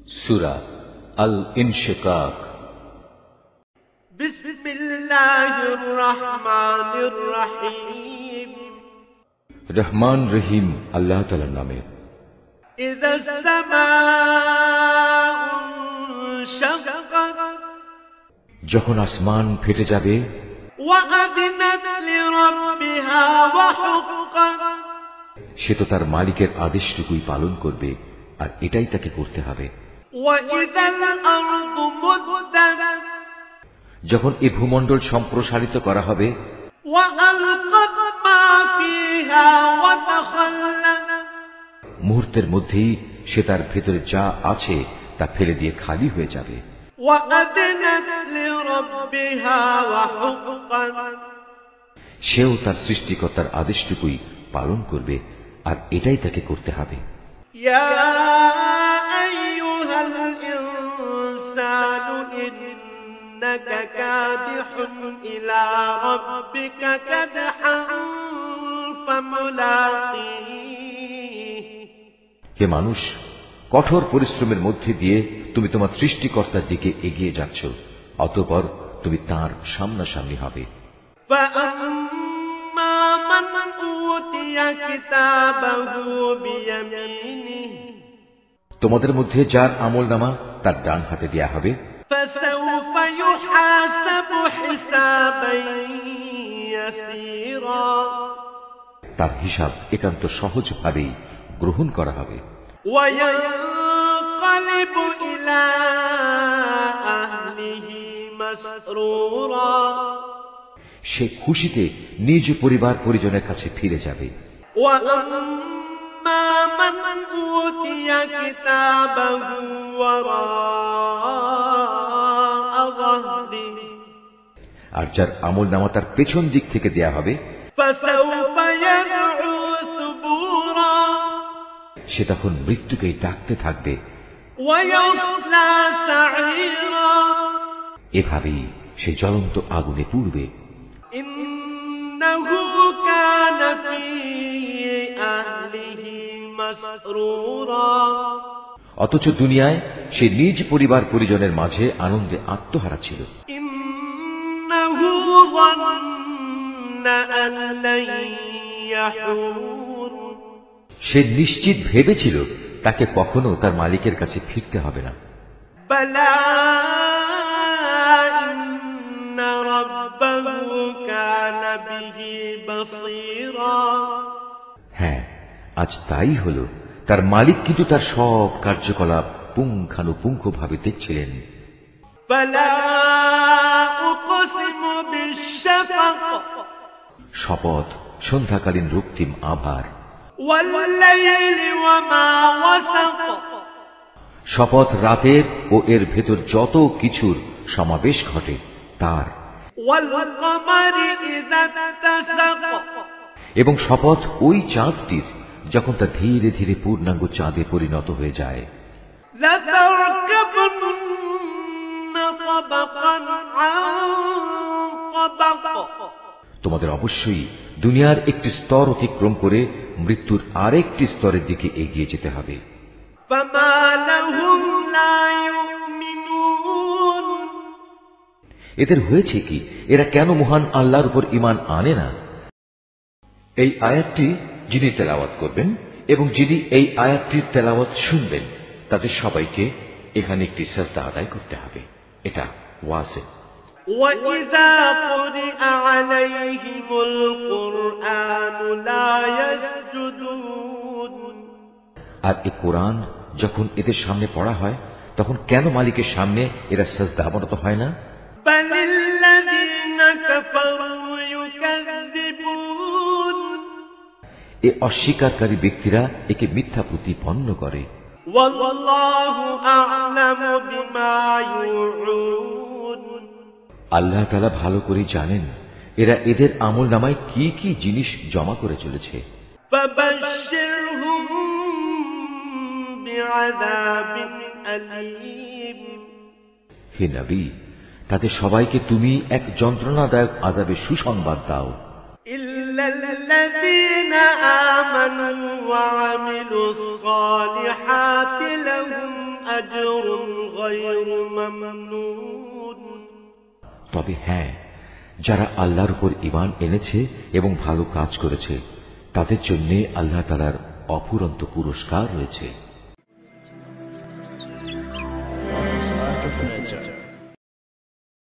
সূরা আল ইনশিকাক। বিসমিল্লাহির রহমানির রহিম। রহমান রহিম আল্লাহ তাআলার নামে। ইযাস সামাউ শাক্কাত, যখন আসমান ফেটে যাবে। ওয়া আযনাত লিরাব্বিহা ওয়া হুক্কাত, সে তো তার মালিকের আদেশটুকুই পালন করবে, আর এটাই তাকে করতে হবে। ওয়া ইযাল আরদু মুদ্দাত, যখন এই ভূমণ্ডল সম্প্রসারিত করা হবে। ওয়া আলকাত মা ফিহা ওয়া তাখাল্লাত, মুহূর্তের মধ্যেই সে তার ভেতরে যা আছে তা ফেলে দিয়ে খালি হয়ে যাবে। ওয়া আযনাত লিরাব্বিহা ওয়া হুক্কাত, সেও তার সৃষ্টিকর্তার আদেশটুকুই পালন করবে, আর এটাই তাকে করতে হবে। ইয়া আইয়ুহাল ইনসানু ইন্নাকা কাদিহুন ইলা রাব্বিকা কাদহান ফামুলাকিহি, হে মানুষ, কঠোর পরিশ্রমের মধ্যে দিয়ে তুমি তোমার সৃষ্টিকর্তার দিকে এগিয়ে যাচ্ছ, অতঃপর তুমি তাঁর সামনাসামনি হবে। ফাআম্মা মান উতিয়া কিতাবাহু বিয়ামিনিহি, তোমাদের মধ্যে যার আমলনামা তার ডান হাতে দেয়া হবে। ফাসাউফা ইউহাসাবু হিসাবান ইয়াসীরা, তার হিসাব একান্ত সহজভাবেই গ্রহণ করা হবে। ওয়া ইয়ানকালিবু ইলা আহলিহি মাসরুরা, সে খুশিতে নিজ পরিবার পরিজনের কাছে ফিরে যাবে। ওয়া আম্মা মান উতিয়া কিতাবাহু ওয়ারাআ যাহরিহি, আর যার আমলনামা তার পেছন দিক থেকে দেয়া হবে। ফাসাউফা ইয়াদউ সুবুরা, সে তখন মৃত্যুকেই ডাকতে থাকবে। ওয়া ইয়াসলা সাঈরা, এভাবেই সে জ্বলন্ত আগুনে পুড়বে। ইন্নাহু কানা ফি আহলিহি মাসরুরা, অথচ দুনিয়ায় সে নিজ পরিবার পরিজনের মাঝে আনন্দে আত্মহারা ছিল। ইন্নাহু যান্না আন লান ইয়াহুর, সে নিশ্চিত ভেবেছিল তাকে কখনো তার মালিকের কাছে ফিরতে হবে না। বালা ইন্না রাব্বাহু কানা বিহি বাসীরা, হ্যাঁ, আজ তাই হল, তার মালিক কিন্তু তার সব কার্যকলাপ পুঙ্খানুপুঙ্খভাবে দেখছিলেন। ফালা উকসিমু বিশ-শাফাক, শপথ সন্ধ্যাকালীন রক্তিম আভার। ওয়াল লাইলি ওয়া মা ওয়াসাক, শপথ রাতের ও এর ভেতর যত কিছুর সমাবেশ ঘটে তার। ওয়াল কমারি ইযা তাসাক, এবং শপথ ওই চাঁদটির যখন তা ধীরে ধীরে পূর্ণাঙ্গ চাঁদে পরিণত হয়ে যায়। লাতারকাবুন্না তাবাকান আন তাবাক, তোমাদের অবশ্যই দুনিয়ার একটি স্তর অতিক্রম করে মৃত্যুর আরেকটি স্তরের দিকে এগিয়ে যেতে হবে। ফামা লাহুম লা ইউমিনুন, এদের হয়েছে কি, এরা কেন মহান আল্লাহর উপর ঈমান আনে না? এই আয়াতটি যিনি তেলাওয়াত করবেন এবং যিনি এই আয়াতটির তেলাওয়াত শুনবেন, তাদের সবাইকে এখানে একটি সাজদা আদায় করতে হবে। এটা ওয়াজিব। وَإِذَا قُرِئَ عَلَيْهِمُ الْقُرْآنُ لَا يَسْجُدُونَ, আর এই কোরআন যখন এদের সামনে পড়া হয় তখন কেন মালিকের সামনে এরা সাজদা অবনত হয় না? بَلِ الَّذِينَ كَفَرُوا يُكَذِّبُونَ, এ অস্বীকারী ব্যক্তিরা একে মিথ্যা প্রতিপন্ন করে। وَاللَّهُ أَعْلَمُ بِمَا يُوعُونَ, আল্লাহ তাআলা ভালো করে জানেন এরা এদের আমলনামায় কি কি জিনিস জমা করে চলেছে। فَبَشِّرْهُم بِعَذَابٍ أَلِيمٍ, হে নবী, তাদের সবাইকে তুমি এক যন্ত্রণাদায়ক আযাবের সুসংবাদ দাও। إِلَّا الَّذِينَ آمَنُوا وَعَمِلُوا الصَّالِحَاتِ لَهُمْ أجر غير ممنون তবে হ্যাঁ, যারা আল্লাহর উপর ঈমান এনেছে এবং ভালো কাজ করেছে তাদের জন্য আল্লাহ তাআলার অফুরন্ত পুরস্কার রয়েছে।